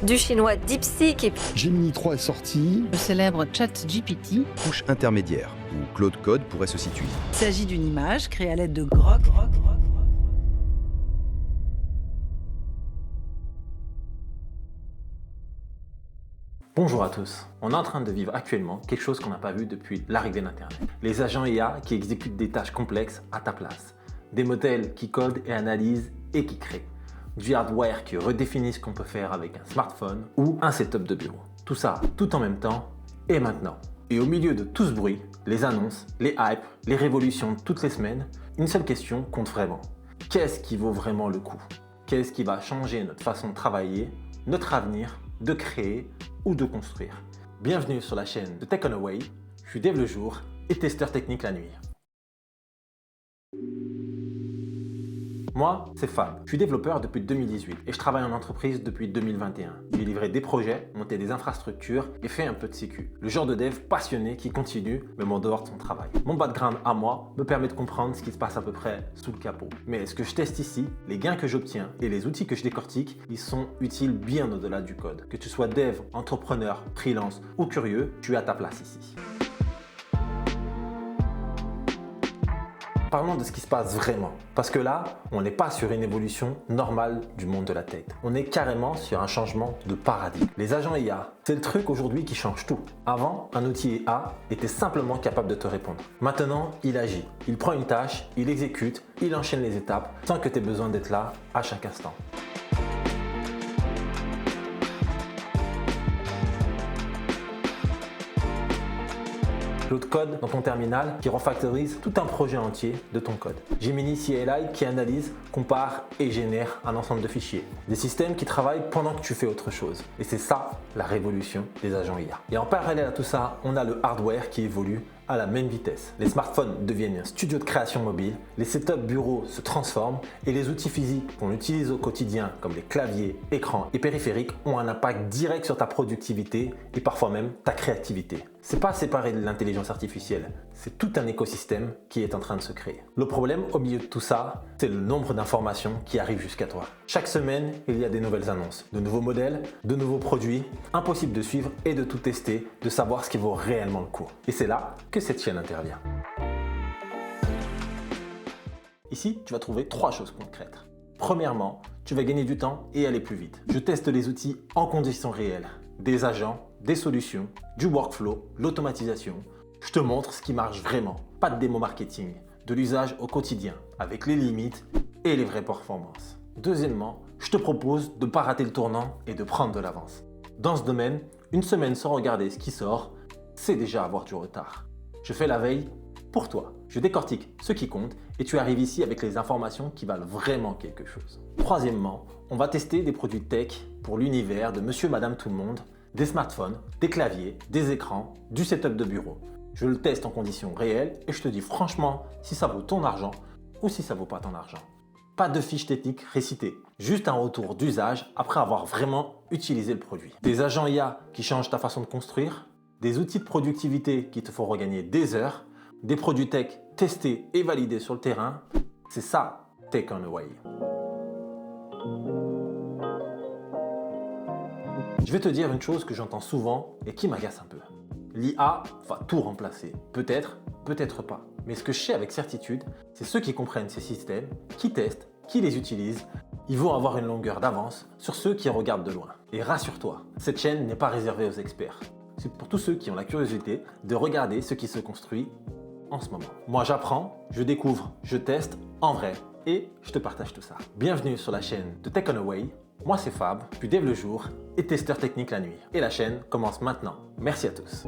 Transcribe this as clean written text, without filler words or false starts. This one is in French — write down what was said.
du chinois DeepSeek et Gemini 3 est sorti. Le célèbre ChatGPT. Couche intermédiaire, où Claude Code pourrait se situer. Il s'agit d'une image créée à l'aide de Grok. Bonjour à tous. On est en train de vivre actuellement quelque chose qu'on n'a pas vu depuis l'arrivée d'Internet. Les agents IA qui exécutent des tâches complexes à ta place. Des modèles qui codent et analysent et qui créent. Du hardware qui redéfinit ce qu'on peut faire avec un smartphone ou un setup de bureau. Tout ça, tout en même temps et maintenant. Et au milieu de tout ce bruit, les annonces, les hypes, les révolutions toutes les semaines, une seule question compte vraiment. Qu'est-ce qui vaut vraiment le coup? Qu'est-ce qui va changer notre façon de travailler, notre avenir, de créer ou de construire? Bienvenue sur la chaîne de Tech On Away. Je suis Dave le jour et testeur technique la nuit. Moi, c'est Fab. Je suis développeur depuis 2018 et je travaille en entreprise depuis 2021. J'ai livré des projets, monté des infrastructures et fait un peu de sécu. Le genre de dev passionné qui continue même en dehors de son travail. Mon background à moi me permet de comprendre ce qui se passe à peu près sous le capot. Mais ce que je teste ici, les gains que j'obtiens et les outils que je décortique, ils sont utiles bien au-delà du code. Que tu sois dev, entrepreneur, freelance ou curieux, tu es à ta place ici. Parlons de ce qui se passe vraiment. Parce que là, on n'est pas sur une évolution normale du monde de la tech. On est carrément sur un changement de paradigme. Les agents IA, c'est le truc aujourd'hui qui change tout. Avant, un outil IA était simplement capable de te répondre. Maintenant, il agit. Il prend une tâche, il exécute, il enchaîne les étapes sans que tu aies besoin d'être là à chaque instant. Claude Code dans ton terminal qui refactorise tout un projet entier de ton code. Gemini CLI qui analyse, compare et génère un ensemble de fichiers. Des systèmes qui travaillent pendant que tu fais autre chose. Et c'est ça la révolution des agents IA. Et en parallèle à tout ça, on a le hardware qui évolue à la même vitesse. Les smartphones deviennent un studio de création mobile, les setups bureaux se transforment et les outils physiques qu'on utilise au quotidien comme les claviers, écrans et périphériques ont un impact direct sur ta productivité et parfois même ta créativité. C'est pas séparé de l'intelligence artificielle, c'est tout un écosystème qui est en train de se créer. Le problème au milieu de tout ça, c'est le nombre d'informations qui arrivent jusqu'à toi. Chaque semaine, il y a des nouvelles annonces, de nouveaux modèles, de nouveaux produits, impossible de suivre et de tout tester, de savoir ce qui vaut réellement le coup. Et c'est là que cette chaîne intervient. Ici, tu vas trouver 3 choses concrètes. Premièrement, tu vas gagner du temps et aller plus vite. Je teste les outils en conditions réelles, des agents, des solutions, du workflow, l'automatisation. Je te montre ce qui marche vraiment, pas de démo marketing, de l'usage au quotidien, avec les limites et les vraies performances. Deuxièmement, je te propose de ne pas rater le tournant et de prendre de l'avance. Dans ce domaine, une semaine sans regarder ce qui sort, c'est déjà avoir du retard. Je fais la veille pour toi. Je décortique ce qui compte et tu arrives ici avec les informations qui valent vraiment quelque chose. Troisièmement, on va tester des produits tech pour l'univers de monsieur, madame, tout le monde, des smartphones, des claviers, des écrans, du setup de bureau. Je le teste en conditions réelles et je te dis franchement si ça vaut ton argent ou si ça vaut pas ton argent. Pas de fiche technique récitée, juste un retour d'usage après avoir vraiment utilisé le produit. Des agents IA qui changent ta façon de construire, des outils de productivité qui te font regagner des heures, des produits tech testés et validés sur le terrain. C'est ça, Tech On Away. Je vais te dire une chose que j'entends souvent et qui m'agace un peu. L'IA va tout remplacer. Peut-être, peut-être pas. Mais ce que je sais avec certitude, c'est ceux qui comprennent ces systèmes, qui testent, qui les utilisent, ils vont avoir une longueur d'avance sur ceux qui regardent de loin. Et rassure-toi, cette chaîne n'est pas réservée aux experts. C'est pour tous ceux qui ont la curiosité de regarder ce qui se construit en ce moment. Moi, j'apprends, je découvre, je teste en vrai et je te partage tout ça. Bienvenue sur la chaîne de Tech On Away. Moi, c'est Fab, je suis Dave le jour et testeur technique la nuit. Et la chaîne commence maintenant. Merci à tous.